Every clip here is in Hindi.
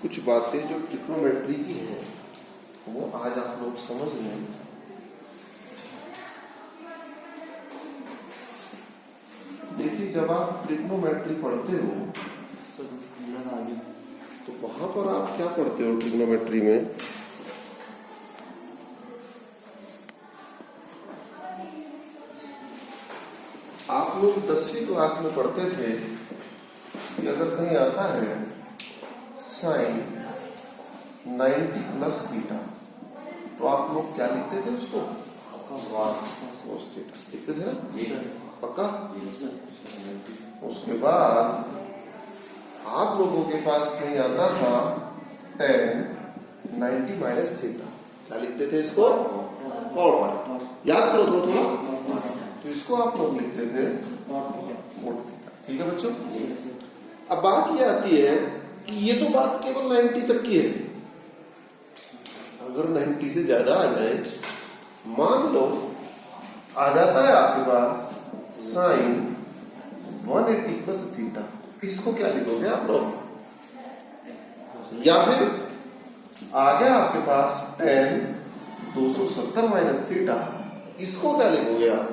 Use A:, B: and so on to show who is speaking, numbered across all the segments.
A: कुछ बातें जो ट्रिग्नोमेट्री की हैं वो आज आप लोग समझ लें। देखिए, जब आप ट्रिग्नोमेट्री पढ़ते हो तो वहां पर आप क्या पढ़ते हो? ट्रिग्नोमेट्री में आप लोग 10वीं क्लास में पढ़ते थे कि अगर कहीं आता है साइन 90 प्लस थीटा तो आप लोग क्या लिखते थे? उसको cos थीटा लिखते थे ना, पक्का? उसके बाद आप लोगों के पास कहीं आता था tan 90 माइनस थीटा, क्या लिखते थे इसको? कॉट। याद करो थोड़ा थोड़ा, तो इसको आप लोग लिखते थे कोट थीटा। ठीक है बच्चों? अब बात ये आती है कि ये तो बात केवल 90 तक की है। अगर 90 से ज्यादा आ जाए, मान लो आ जाता है आपके पास साइन 180 प्लस थीटा, इसको क्या लिखोगे आप लोग? या फिर आ गया आपके पास tan 270 माइनस थीटा, इसको क्या लिखोगे आप?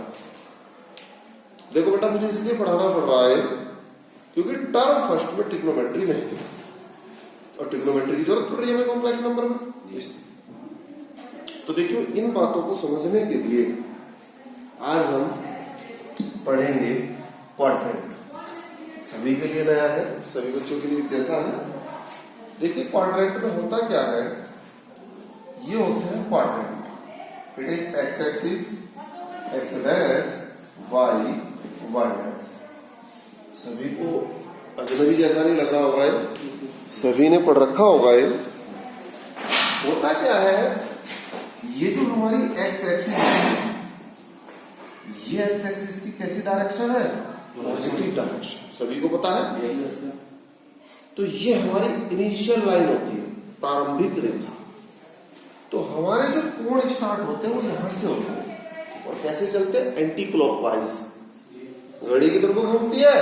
A: देखो बेटा, मुझे इसलिए पढ़ाना पड़ रहा है क्योंकि टर्म फर्स्ट में ट्रिग्नोमेट्री नहीं है और ट्रिग्नोमेट्री की जरूरत पड़ रही है हमें कॉम्प्लेक्स नंबर में। तो देखियो, इन बातों को समझने के लिए आज हम पढ़ेंगे क्वाड्रेंट। सभी के लिए नया है, सभी बच्चों के लिए जैसा है। देखिए, क्वाड्रेंट में होता क्या है, ये होते हैं quadrant. It is X axis, X dash, Y Y dash. सभी को अजनबी जैसा नहीं लग रहा होगा, सभी ने पढ़ रखा होगा। ये होता क्या है, ये जो हमारी एक्स एक्सिस है, ये एक्स एक्सिस की कैसी डायरेक्शन है? Positive direction. सभी को पता है। तो ये हमारी इनिशियल लाइन होती है, प्रारंभिक रेखा। तो हमारे जो कोण स्टार्ट होते हैं वो यहां से होते हैं और कैसे चलते हैं? Anti clockwise. घड़ी की तरफ घूमती है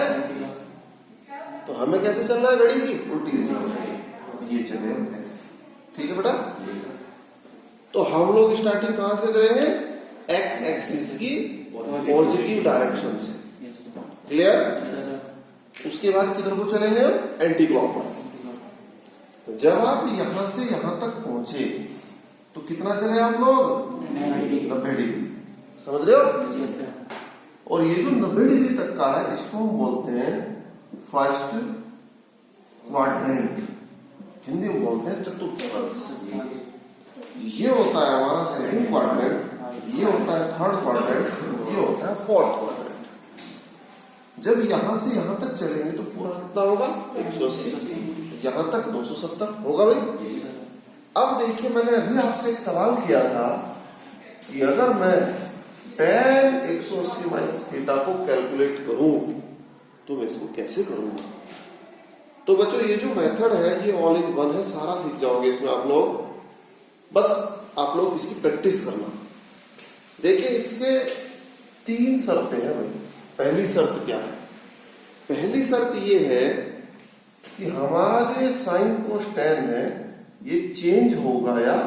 A: तो हमें कैसे चलना है? घड़ी की उल्टी दिशा, ये चले ऐसे। ठीक है बेटा? तो हम लोग स्टार्टिंग कहां से करेंगे? एक्स एक्सिस की पॉजिटिव डायरेक्शन से। क्लियर? उसके बाद किधर को चलेंगे? Anti clockwise. जब आप यहां से यहां तक पहुंचे तो कितना चले आप लोग? 90 डिग्री। समझ रहे हो? और ये जो 90 डिग्री तक का है, इसको हम बोलते हैं फर्स्ट क्वाड्रेंट। हिंदी में बोलते हैं चतुर्थांश। ये होता है हमारा सेकंड क्वाड्रेंट, ये होता है थर्ड क्वाड्रेंट, ये होता है फोर्थ क्वाड्रेंट। जब यहां से यहां तक चलेंगे तो पूरा कितना होगा? 180। यहां तक 270 होगा भाई। अब देखिए, मैंने अभी आपसे एक सवाल किया था कि अगर मैं tan 180 माइनस थीटा को कैलकुलेट करूं तो मैं इसको कैसे करूंगा? तो बच्चों, ये जो मेथड है ये ऑल इन वन है, सारा सीख जाओगे इसमें आप लोग। बस आप लोग इसकी प्रैक्टिस करना। देखिए, इसके 3 शर्तें हैं भाई। पहली शर्त क्या है? पहली शर्त ये है कि हमारा जो ये साइन कोस tan है ये चेंज होगा या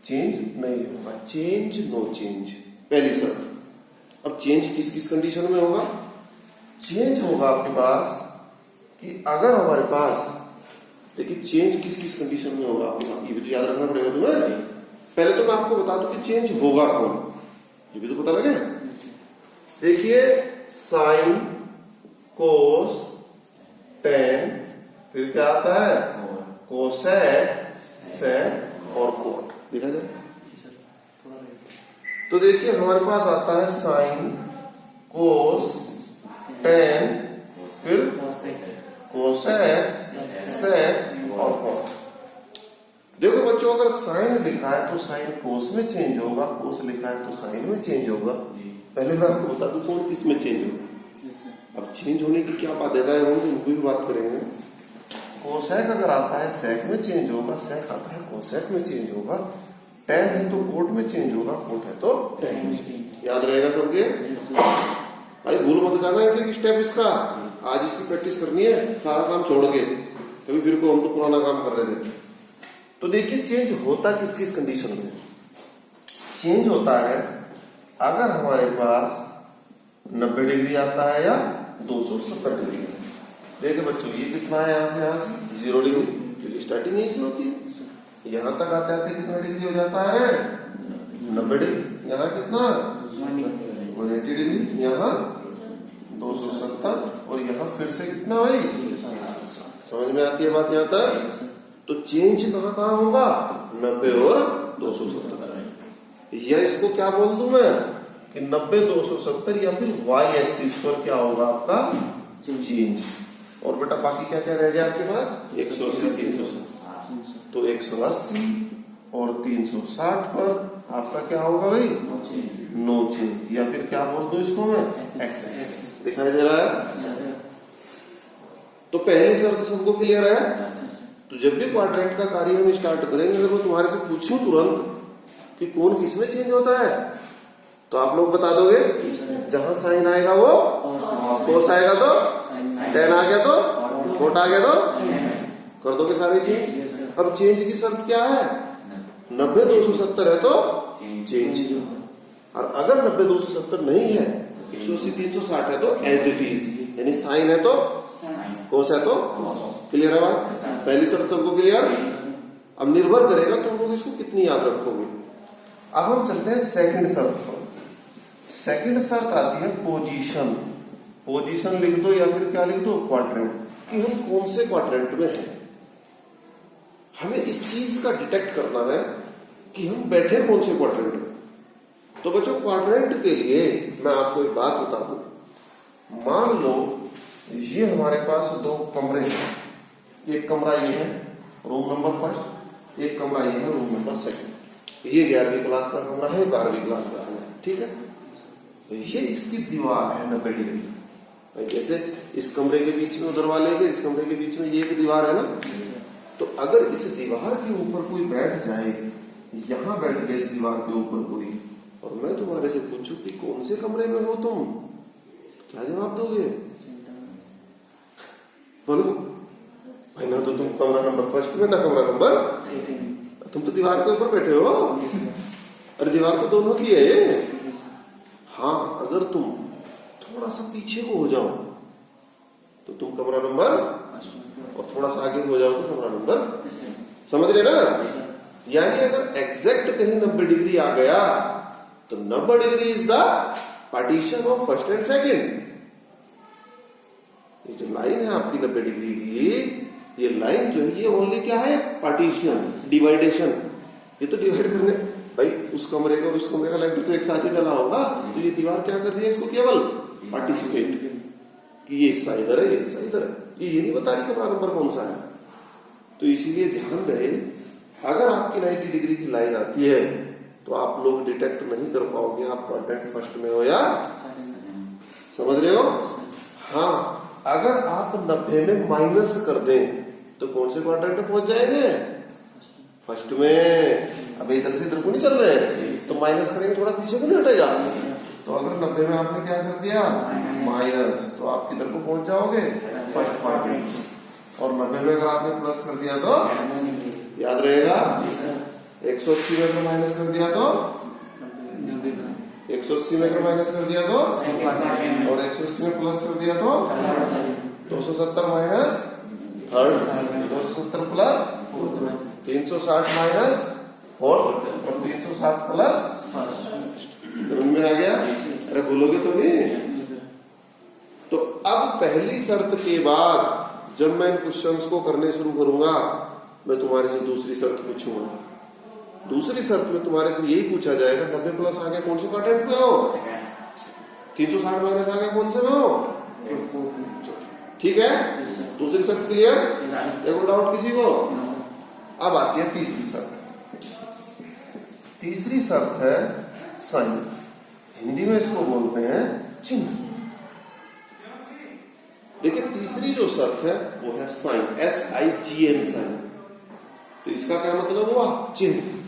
A: चेंज नहीं होगा। चेंज नो चेंज, पहली शर्त। अब चेंज किस किस कंडीशन में होगा? चेंज होगा आपके पास कि अगर हमारे पास, देखिए चेंज किस किस कंडीशन में होगा आपके पास, ये भी तो याद रखना पड़ेगा तुम्हें। पहले तो मैं आपको बता दूं कि चेंज होगा कौन, ये भी तो पता लगे। देखिए, साइन कोस tan, फिर क्या आता है? कोसेक, सेक और कोट। देखा जाए तो देखिए, हमारे पास आता है साइन कोस tan, फिर कोसेक, सेक और कोट। देखो बच्चों, अगर साइन लिखा है तो साइन कोस में चेंज होगा, कोस लिखा है तो साइन में चेंज होगा। पहले मैं आपको बता दूं कौन किस में चेंज होगा। अब चेंज होने की क्या बाध्यताएं होंगी उनकी भी बात करेंगे। कोसेक अगर आता है सेक में चेंज होगा, सेक आता है कोसेक में चेंज होगा, tan है तो कोट में चेंज होगा, कोट है तो tan में चेंज। याद रहेगा सबके? भाई भूल मत जाना एक स्टेप इसका। आज इसकी प्रैक्टिस करनी है, सारा काम छोड़ के। कभी फिर को हम तो पुराना काम कर रहे थे। तो देखिए चेंज होता किस किस कंडीशन में। चेंज होता है अगर हमारे पास 90 डिग्री आता है या 270 डिग्री। देखिए बच्चों ये कितना है, यहां से 0 डिग्री, क्योंकि स्टार्टिंग यहीं से होती है। यहां तक आते आते कितना डिग्री हो जाता है, 90 डिग्री। यहाँ कितना 180 डिग्री, यहाँ 270, और यहाँ फिर से कितना भाई, समझ में आती है बात यहाँ तक। तो चेंज कहाँ कहाँ होगा, 90 और 270। या इसको क्या बोल दूं मैं कि 90 270, या फिर y एक्सिस पर क्या होगा आपका चेंज। और बेटा बाकी क्या क्या रह गया आपके पास, 180 360। तो 180 और 360 पर आपका क्या होगा भाई, नो चेंज। या फिर क्या बोल दूं इसको मैं, एक्स एक्सिस। दिखाई दे रहा है। तो पहली शर्त सबको क्लियर है। तो जब भी क्वाड्रेंट का कार्य हम स्टार्ट करेंगे, अगर मैं तुम्हारे से पूछूं तुरंत कि कौन किसमें चेंज होता है, तो आप लोग बता दोगे। जहां साइन आएगा वो कोस आएगा, तो टेन आ गया तो कोट आ गया, तो कर दोगे सारे चेंज। अब चेंज की शर्त क्या है, 90 270 है तो चेंज। और अगर 90 270 नहीं है, 180 360 है तो एज इट इज, यानी साइन है तो कोस है तो। क्लियर है बात, पहली शर्त सबको क्लियर। अब निर्भर करेगा तुम लोग इसको कितनी याद रखोगे। अब हम चलते हैं सेकंड शर्त पर। सेकंड शर्त आती है पोजीशन। पोजीशन लिख दो या फिर क्या लिख दो, क्वाड्रेंट, कि हम कौन से क्वाड्रेंट में हैं। हमें इस चीज का डिटेक्ट करना है कि हम बैठे कौन से क्वाड्रेंट में। तो बच्चों क्वाड्रेंट के लिए मैं आपको एक बात बता दूं। मान लो ये हमारे पास दो कमरे हैं। एक कमरा ये है रूम नंबर फर्स्ट, एक कमरा ये है रूम नंबर सेकंड। ये 11वीं क्लास का कमरा है, 12वीं क्लास का कमरा है, ठीक है। तो ये इसकी दीवार है 90 डिग्री। जैसे इस कमरे के बीच में उधर वाले के, इस कमरे के बीच में ये एक दीवार है ना। तो अगर इस दीवार के ऊपर कोई बैठ जाए, यहां बैठ गया इस दीवार के ऊपर कोई, और मैं तुम्हारे से पूछूं कि कौन से कमरे में हो तुम, क्या जवाब दोगे, बोलो भाई। ना तो तुम कमरा नंबर फर्स्ट में, ना कमरा नंबर, तुम तो दीवार के ऊपर बैठे हो। अरे दीवार तो दोनों की है। हाँ अगर तुम थोड़ा सा पीछे को हो जाओ तो तुम कमरा नंबर, और थोड़ा सा आगे हो जाओ तो कमरा नंबर। समझ रहे ना। यानी अगर एग्जैक्ट कहीं 90 डिग्री आ गया तो 90 degree is the partition of first and second. ये जो लाइन है आपकी 90 डिग्री की, ये लाइन जो है ये ओनली क्या है, पार्टीशन, डिवाइडेशन। ये तो डिवाइड करने, भाई उस कमरे का उस कमरे का लेंटर तो एक साथ ही डला होगा। तो ये दीवार क्या कर रही है, इसको केवल पार्टिसिपेट, कि ये हिस्सा इधर है, ये हिस्सा इधर है। ये नहीं बता रही कमरा नंबर कौन सा है। तो इसीलिए ध्यान रहे, अगर आपकी 90 डिग्री की लाइन आती है तो आप लोग डिटेक्ट नहीं कर पाओगे आप क्वाड्रेंट फर्स्ट में हो या, समझ रहे हो। हाँ अगर आप 90 में माइनस कर दें तो कौन से क्वाड्रेंट में पहुंच जाएंगे, फर्स्ट में। अब इधर से इधर को नहीं चल रहे, तो माइनस करेंगे थोड़ा पीछे को नहीं हटेगा। तो अगर 90 में आपने क्या कर दिया, माइनस, तो आप किधर को पहुंच जाओगे, फर्स्ट क्वाड्रेंट। और 90 में अगर आपने प्लस कर दिया तो याद रहेगा। 180 में अगर माइनस कर दिया तो 180 में अगर माइनस कर दिया तो, और 180 में प्लस कर दिया तो 270 minus third, 270 plus 360 minus fourth, और 360 प्लस फर्स्ट। समझ में आ गया। अरे बोलोगे तो नहीं। तो अब पहली शर्त के बाद जब मैं इन क्वेश्चंस को करने शुरू करूंगा, मैं तुम्हारे से दूसरी शर्त पूछूंगा। दूसरी शर्त में तुम्हारे से यही पूछा जाएगा, 90 प्लस आ गया कौन से क्वाड्रेंट पे हो, 360 माइनस आ गया कौन से में हो। ठीक है, दूसरी शर्त क्लियर, एक डाउट किसी को। अब आती है तीसरी शर्त। तीसरी शर्त है साइन। हिंदी में इसको बोलते हैं चिन्ह। देखिए तीसरी जो शर्त है वो है साइन, SIGN साइन। तो इसका क्या मतलब हुआ, चिन्ह।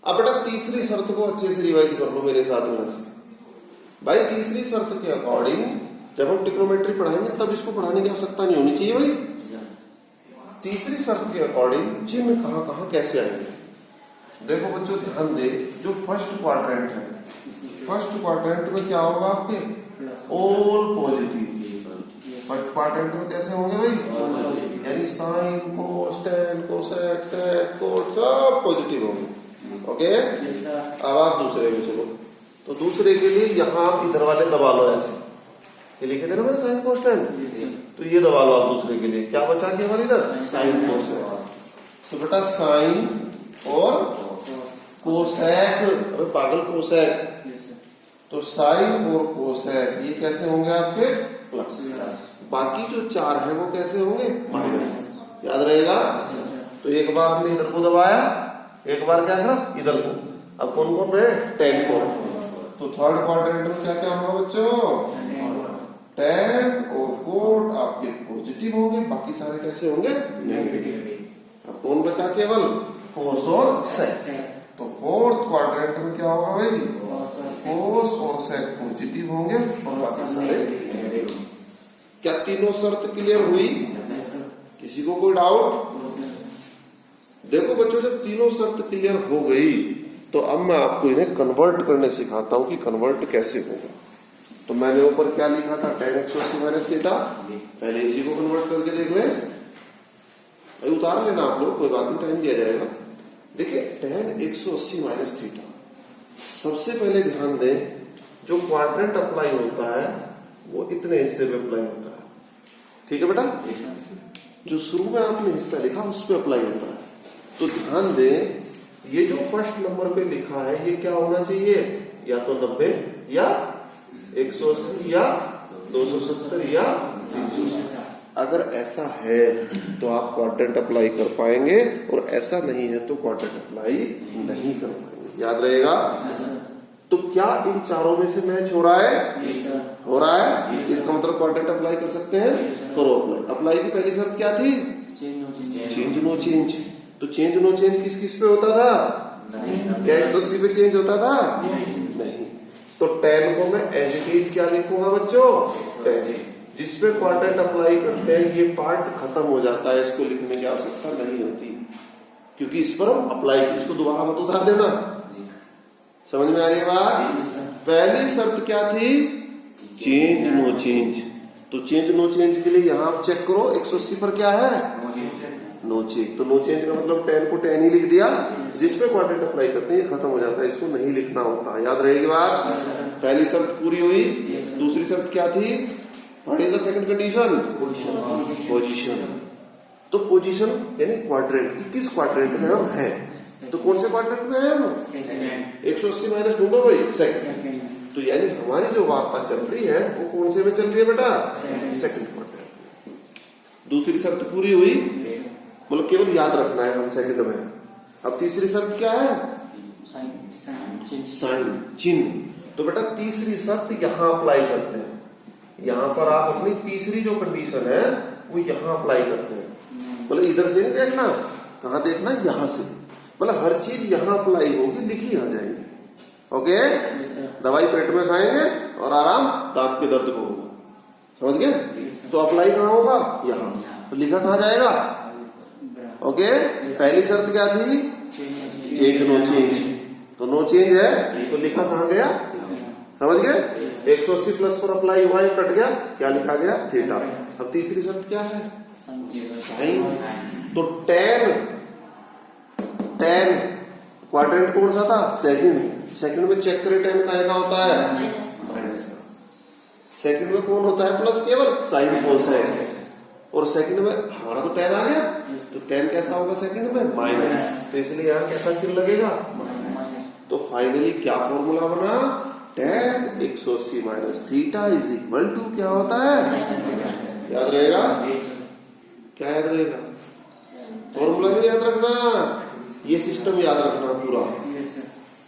A: अब बेटा तीसरी शर्त को अच्छे से रिवाइज कर लो मेरे साथ में से। भाई तीसरी शर्त के अकॉर्डिंग जब हम ट्रिग्नोमेट्री पढ़ाएंगे तब इसको पढ़ाने की आवश्यकता नहीं होनी चाहिए भाई। तीसरी शर्त के अकॉर्डिंग चिन्ह कहां कहां कैसे आएंगे। देखो बच्चों ध्यान दे, जो फर्स्ट क्वाड्रेंट है, फर्स्ट क्वाड्रेंट में क्या होगा आपके ऑल पॉजिटिव। फर्स्ट क्वाड्रेंट में कैसे होंगे भाई, यानी sine cos tan cosec sec cot सब पॉजिटिव होंगे। ओके, अब आप दूसरे में चलो। तो दूसरे के लिए यहाँ आप इधर वाले दबा लो, ऐसे ये लिखे थे ना मैंने साइन कोस टेन, तो ये दबा लो आप दूसरे के लिए। क्या बचा केवल इधर साइन कोसेक। तो बेटा साइन और कोसेक, अरे पागल कोसेक, तो साइन और कोसेक ये कैसे होंगे आपके प्लस। बाकी जो चार है वो कैसे होंगे माइनस। याद रहेगा। तो एक बार हमने इधर को दबाया, एक बार क्या करा इधर को। अब कौन कौन रहे, टेन को। तो थर्ड क्वाड्रेंट में क्या क्या होगा बच्चों, टेन और कोट आपके पॉजिटिव होंगे, बाकी सारे कैसे होंगे नेगेटिव। अब कौन बचा केवल कोस और सेक। तो फोर्थ क्वाड्रेंट में क्या होगा भाई, कोस और सेक पॉजिटिव होंगे और बाकी सारे नेगेटिव। क्या तीनों शर्त क्लियर हुई, किसी को कोई डाउट। देखो बच्चों जब तीनों शर्त क्लियर हो गई तो अब मैं आपको इन्हें कन्वर्ट करने सिखाता हूं कि कन्वर्ट कैसे होगा। तो मैंने ऊपर क्या लिखा था, tan x माइनस थीटा, पहले इसी को कन्वर्ट करके देख ले, उतार लेना आप लोग, कोई बात नहीं, टाइम दिया जाएगा। देखिए tan 180 माइनस थीटा, सबसे पहले ध्यान दें जो क्वाड्रेंट अप्लाई होता है वो इतने हिस्से पे अप्लाई होता है। ठीक है बेटा, जो शुरू में आपने हिस्सा लिखा उस पे अप्लाई होता है। तो ध्यान दें ये जो फर्स्ट नंबर पे लिखा है ये क्या होना चाहिए, या तो 90 या 180 या 270 या 360। अगर ऐसा है तो आप क्वाड्रेंट अप्लाई कर पाएंगे, और ऐसा नहीं है तो क्वाड्रेंट अप्लाई नहीं कर पाएंगे। याद रहेगा। तो क्या इन चारों में से मैच हो रहा है, हो रहा है, इसका मतलब क्वाड्रेंट अप्लाई कर सकते हैं। करो अप्लाई। अप्लाई की पहली शर्त क्या थी, चेंज नो चेंज। तो चेंज नो चेंज किस किस पे होता था, क्या 180 पे चेंज होता था, नहीं। तो tan को मैं एज इट इज क्या लिखूंगा बच्चों, tan। जिसपे क्वाड्रेंट अप्लाई करते हैं ये पार्ट खत्म हो जाता है, इसको लिखने की आवश्यकता नहीं होती, क्योंकि इस पर हम अप्लाई, इसको दोबारा मत उतार देना। समझ में आ रही है बात। पहली शर्त क्या थी, चेंज नो चेंज। तो चेंज नो चेंज के लिए यहां आप चेक करो 180 पर क्या है, नो चेंज। तो नो चेंज का मतलब tan को tan ही लिख दिया, जिसपे क्वाड्रेंट अप्लाई करते हैं ये खत्म हो जाता है, इसको नहीं लिखना होता। याद रहेगी बात। पहली शर्त पूरी हुई। दूसरी शर्त क्या थी, what is the second condition, position. तो पोजीशन यानी क्वाड्रेंट, किस क्वाड्रेंट में हम हैं, तो कौन से क्वाड्रेंट में है हम, 180 माइनस ढूंढो भाई सेकंड। तो यानी हमारी जो वार्ता चल रही है वो कौन से में चल रही है बेटा, सेकंड क्वाड्रेंट। दूसरी शर्त पूरी हुई, मतलब केवल याद रखना है हम सेकंड में। अब तीसरी शर्त क्या है, साइन चिन्ह। तो बेटा तीसरी शर्त यहां अप्लाई करते हैं। यहां पर आप अपनी तीसरी जो कंडीशन है वो यहां अप्लाई करते हैं। मतलब इधर से नहीं देखना, कहां देखना, यहां से। मतलब हर चीज यहां अप्लाई होगी, लिखी आ जाएगी। ओके, दवाई पेट में खाएंगे और आराम दांत के दर्द को होगा। समझ गए। तो अप्लाई कहां होगा, यहां। तो लिखा कहां जाएगा, ओके। पहली शर्त क्या थी, चेंज नो चेंज। तो नो चेंज है तो लिखा कहां गया, समझ गए। 180 प्लस पर अप्लाई हुआ, ये कट गया, क्या लिखा गया, थीटा। अब तीसरी शर्त क्या है, साइन। तो tan क्वाड्रेंट कौन सा था, सेकंड में चेक करें tan का होता है माइनस। सेकंड में कौन होता है प्लस, केवल साइन कोसाइन। और सेकंड में हमारा तो tan आ गया, तो tan कैसा होगा सेकंड में, माइनस। तो इसलिए यहाँ कैसा चिन्ह लगेगा, तो फाइनली क्या फॉर्मूला बना, tan 180 minus theta is equal to क्या होता है, याद रहेगा। क्या याद रहेगा, फॉर्मूला नहीं याद रखना, ये सिस्टम याद रखना पूरा।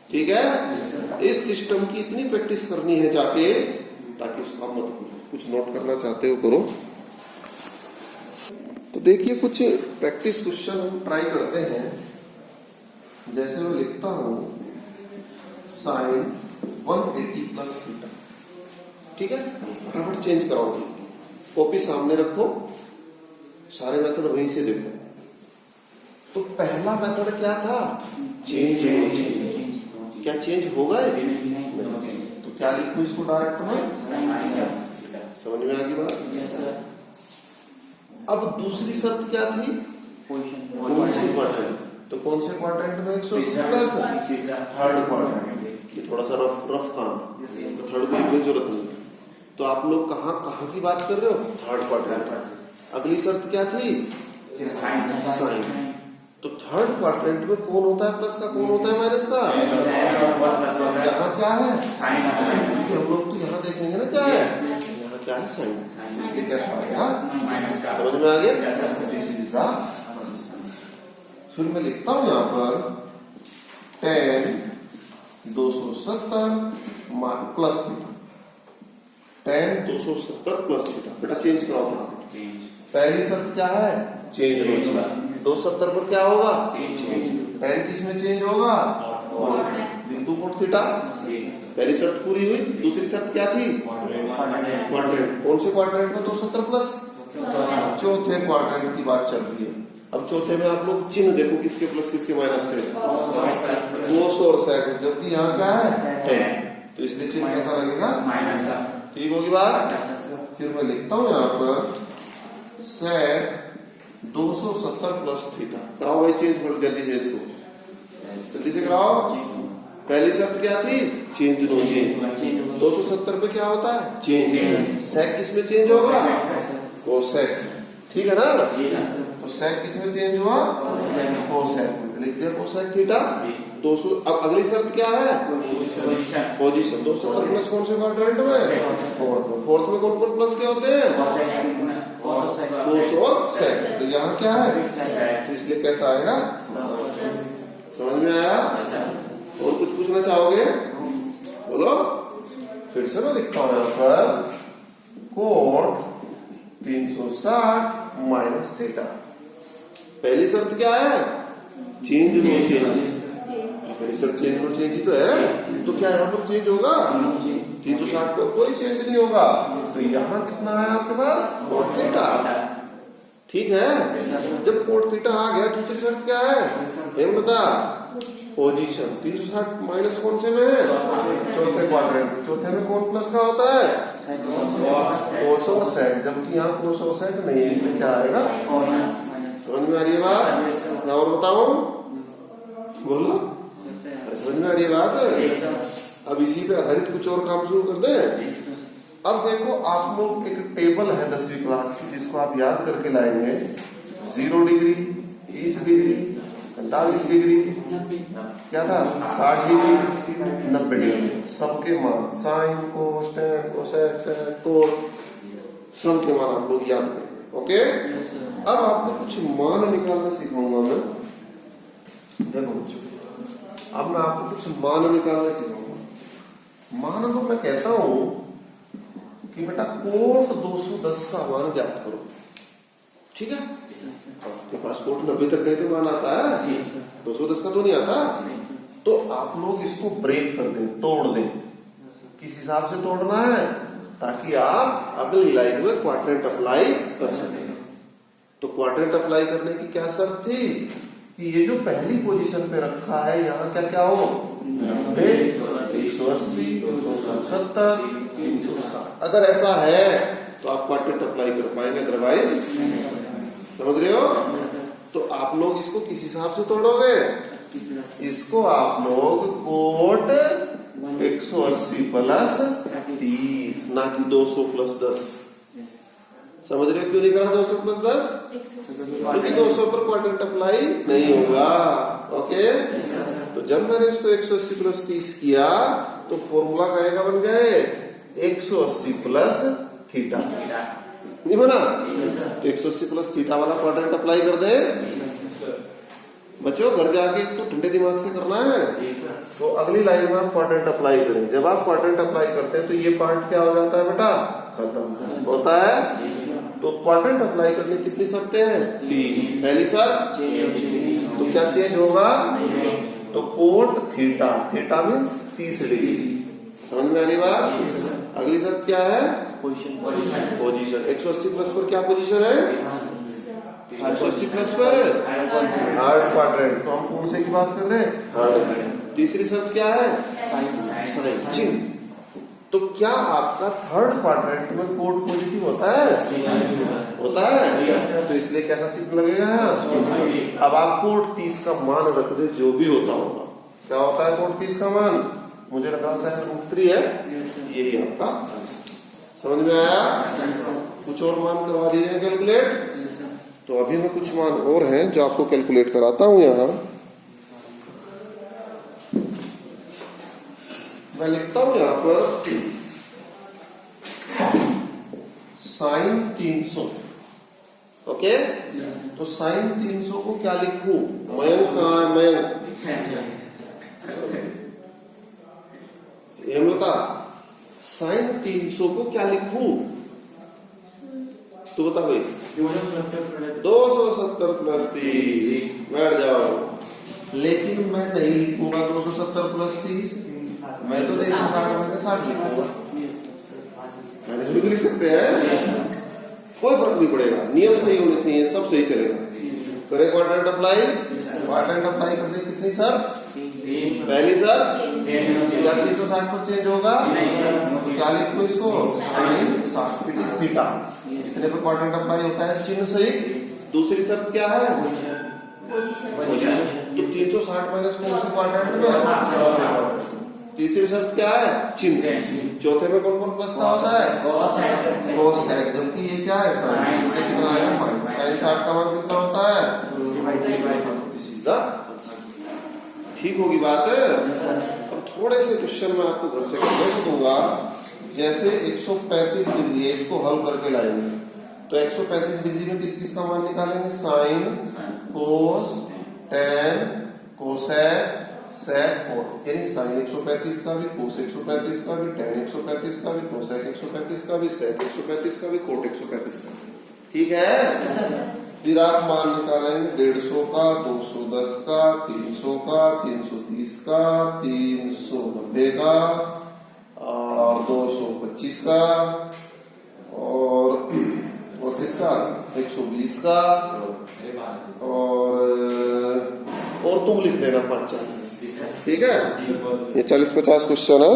A: ठीक है। इस सिस्टम की इतनी प्रैक्टिस करनी है जाके, ताकि उसका मत भूलो। कुछ नोट करना चाहते हो करो। तो देखिए कुछ प्रैक्टिस क्वेश्चन हम ट्राई करते हैं। जैसे मैं लिखता हूं साइन 180 प्लस थीटा। ठीक है, फटाफट चेंज कराओ, कॉपी सामने रखो, सारे मेथड वहीं से देखो। तो पहला मेथड क्या था? चेंज। क्या चेंज होगा? तो क्या लिखूं इसको डायरेक्ट में? समझ में आ गई बात? अब दूसरी शर्त क्या थी? क्वाड्रेंट। तो कौन से क्वाड्रेंट में 180 प्लस? Third quadrant. ये थोड़ा सा रफ काम, तो थर्ड को लिखने की जरूरत नहीं। तो आप लोग कहाँ की बात कर रहे हो? Third quadrant. अगली शर्त क्या थी? साइन। तो थर्ड क्वाड्रेंट में कौन होता है प्लस का, कौन होता है माइनस का? यहाँ क्या है? हम लोग तो यहाँ देखेंगे ना क्या है, यहाँ क्या है? साइन। इसलिए क्या आएगा? समझ में आ गया? फिर मैं लिखता हूं यहाँ पर tan 270 plus theta. tan 270 plus theta. बेटा चेंज कराओ। पहली शर्त क्या है? चेंज होगा। 270 पर क्या होगा? tan किस में चेंज होगा? बिंदु कोण थीटा। पहली शर्त पूरी हुई। दूसरी शर्त क्या थी? क्वाड्रेंट। कौन से क्वाड्रेंट में 270 प्लस? चौथे क्वाड्रेंट की बात चल रही है। अब चौथे में आप लोग चिन्ह देखो, किसके प्लस किसके माइनस थे? कोस और सेक। जबकि यहाँ क्या है? tan। तो इसलिए चिन्ह कैसा लगेगा? माइनस का। ठीक होगी बात? फिर मैं लिखता हूँ यहाँ पर सेक 270 प्लस थीटा। कराओ भाई चेंज जल्दी से, इसको जल्दी से कराओ। पहली शर्त क्या थी? चेंज। No change. 270 पे क्या होता है? चेंज। सेक किसमें चेंज होगा? कोसेक। ठीक है ना? तो सेक किसमें चेंज हुआ? कोसेक में। लिख दिया कोसेक थीटा 200। अब अगली शर्त क्या है? पोजीशन। 270 प्लस कौन से क्वाड्रेंट में? फोर्थ में कौन कौन प्लस क्या होते हैं? कोस और सेक। तो यहाँ क्या है? तो इसलिए कैसा आएगा? समझ में आया? और कुछ पूछना चाहोगे? बोलो। फिर से मैं लिखता हूं यहाँ पर कोण 360 माइनस थीटा। पहली शर्त क्या है? चेंज। No change. पहली शर्त चेंज नो चेंज ही तो है। तो क्या यहाँ पर चेंज होगा? 360 पर कोई चेंज नहीं होगा। तो यहाँ कितना है आपके पास? कोण थीटा। ठीक है? जब कोण थीटा आ गया, दूसरी शर्त क्या है? एम बता। पोजीशन। 360 माइनस कौन से में है? चौथे क्वाड्रेंट में। चौथे में कौन प्लस का होता है? कोस और सेक। जबकि यहाँ कोस और सेक नहीं है, इसमें क्या आएगा? समझ में आ रही है बात? और बताओ, बोलो। समझ में आ रही है बात? अब इसी पे आधारित कुछ और काम शुरू कर दे। अब देखो, आप लोग एक टेबल है 10वीं क्लास की, जिसको आप याद करके लाएंगे। 0 डिग्री, 30 डिग्री, 45 डिग्री, क्या था? 60 डिग्री, 90 डिग्री। सबके मान साइन, कोस, टैन, कोसेक, सेक, कोण, सबके मान आप लोग याद करेंगे। ओके? अब आपको कुछ मान निकालना सिखाऊंगा मैं। देखो बच्चों, अब मैं आपको कुछ मान निकालना सिखाऊंगा। मान लो मैं कहता हूं कि बेटा कोट 210 का मान ज्ञात करो। ठीक है? आपके पास कोट 90 तक नहीं तो मान आता है, 210 का तो नहीं आता। तो आप लोग इसको ब्रेक कर दें, तोड़ दें। किस हिसाब से तोड़ना है? ताकि आप अगली लाइन में क्वाड्रेंट अप्लाई कर सकें। तो क्वाड्रेंट अप्लाई करने की क्या शर्त थी? कि ये जो पहली पोजीशन पे रखा है, यहाँ क्या क्या हो? 180, 270, 360। अगर ऐसा है तो आप क्वाड्रेंट अप्लाई कर पाएंगे, अदरवाइज समझ रहे हो? तो आप लोग इसको किस हिसाब से तोड़ोगे? इसको आप लोग कोट 180 प्लस 30, ना कि 200 प्लस 10। समझ रहे हो क्यों नहीं करा 200 प्लस 10? क्योंकि 200 पर क्वाड्रेंट अप्लाई नहीं होगा। ओके? तो जब मैंने इसको 180 प्लस 30 किया तो फॉर्मूला कहेगा बन गए 180 प्लस थीटा। नहीं बना? तो 180 प्लस थीटा वाला क्वाड्रेंट अप्लाई कर दे। बच्चों घर जाके इसको ठंडे दिमाग से करना है। तो अगली लाइन में आप क्वाड्रेंट अप्लाई करें। जब आप क्वाड्रेंट अप्लाई करते हैं तो ये पार्ट क्या हो जाता है बेटा? खत्म होता है। तो क्वाड्रेंट अप्लाई करने कितनी शर्तें हैं? 3। पहली शर्त, तो क्या चेंज होगा? तो cot theta, theta means 30 degree. समझ में आने बात? अगली शर्त क्या है? पोजीशन। 180 प्लस पर क्या पोजीशन है? 180 प्लस पर थर्ड क्वाड्रेंट, तो हम कौन से की बात कर रहे हैं? थर्ड। तीसरी शर्त क्या है? साइन चिन्ह। तो क्या आपका थर्ड क्वाड्रेंट में कोड पॉजिटिव होता है? होता है। तो इसलिए कैसा चिन्ह लगेगा? अब आप कोड 30 का मान रख दे, जो भी होता होगा। क्या होता है कोड 30 का मान? मुझे लग रहा है √3 है, यही आपका समझ में आया? कुछ और मान करवा दीजिए कैलकुलेट। तो अभी मैं कुछ मान और हैं जो आपको कैलकुलेट कराता हूं। यहां मैं लिखता हूं यहां पर साइन 300। ओके, तो साइन 300 को क्या लिखूं? मयंक कहां है? मयंक ये बता, साइन 300 को क्या लिखूं? तो बता भाई। 270 प्लस 30। बैठ जाओ। लेकिन मैं नहीं लिखूंगा 270 प्लस 30, मैं तो 360 लिखूंगा। मैंने भी लिख सकते हैं, कोई फर्क नहीं पड़ेगा। नियम सही होने चाहिए, सब सही चलेगा। करें क्वाड्रेंट अप्लाई। क्वाड्रेंट अप्लाई करते कितनी शर्त? पहली शर्त 360 पर चेंज होगा, तो क्या लिखो इसको? Sine 60 theta. इतने पे क्वाड्रेंट अप्लाई होता है चिन्ह सहित। दूसरी शर्त क्या है? तो 360 माइनस कौन से क्वाड्रेंट में? तीसरी शर्त क्या है? चिन्ह। चौथे में कौन कौन प्लस का होता है? कोसेक। जबकि ये क्या है? साइन। इसलिए कितना आएगा? साइन 60 का मान कितना होता है? सीधा ठीक होगी बात। अब थोड़े से क्वेश्चन मैं आपको घर से करने को दूंगा। जैसे 135 डिग्री है, इसको हल करके लाएंगे। तो 135 डिग्री में किस किस का मान निकालेंगे? Sign, cos, tan, cosec, sec, coat. यानी साइन 135 का भी, कोस 135 का भी, टेन 135 का भी, कोसेक 135 का भी, सेक 135 का भी, कोट 135 का भी। ठीक है। फिर आप मान निकालेंगे 150 का, 210 का, 300 का, 330 का, 390 का, 225 का, और किसका? 120 का, और तुम लिख देना 5-40। ठीक है, ये 40-50 क्वेश्चन है।